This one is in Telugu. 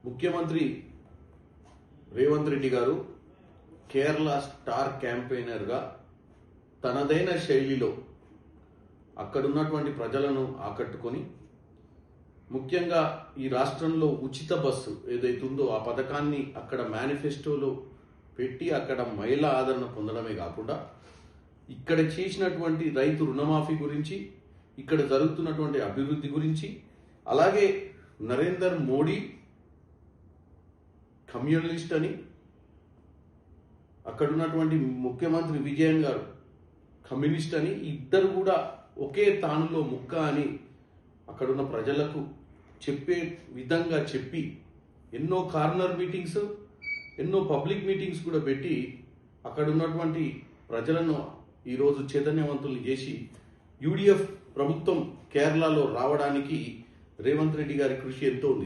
ముఖ్యమంత్రి రేవంత్ రెడ్డి గారు కేరళ స్టార్ క్యాంపెయినర్గా తనదైన శైలిలో అక్కడున్నటువంటి ప్రజలను ఆకట్టుకొని ముఖ్యంగా ఈ రాష్ట్రంలో ఉచిత బస్సు ఏదైతుందో ఆ పథకాన్ని అక్కడ మేనిఫెస్టోలో పెట్టి అక్కడ మహిళా ఆదరణ పొందడమే కాకుండా ఇక్కడ చేసినటువంటి రైతు రుణమాఫీ గురించి, ఇక్కడ జరుగుతున్నటువంటి అభివృద్ధి గురించి, అలాగే నరేందర్ మోడీ కమ్యూనిస్ట్ అని, అక్కడున్నటువంటి ముఖ్యమంత్రి విజయన్ గారు కమ్యూనిస్ట్ అని, ఇద్దరు కూడా ఒకే తానులో ముక్క అని అక్కడున్న ప్రజలకు చెప్పే విధంగా చెప్పి ఎన్నో కార్నర్ మీటింగ్స్, ఎన్నో పబ్లిక్ మీటింగ్స్ కూడా పెట్టి అక్కడ ఉన్నటువంటి ప్రజలను ఈరోజు చైతన్యవంతులు చేసి యూడిఎఫ్ ప్రభుత్వం కేరళలో రావడానికి రేవంత్ రెడ్డి గారి కృషి ఎంతో ఉంది.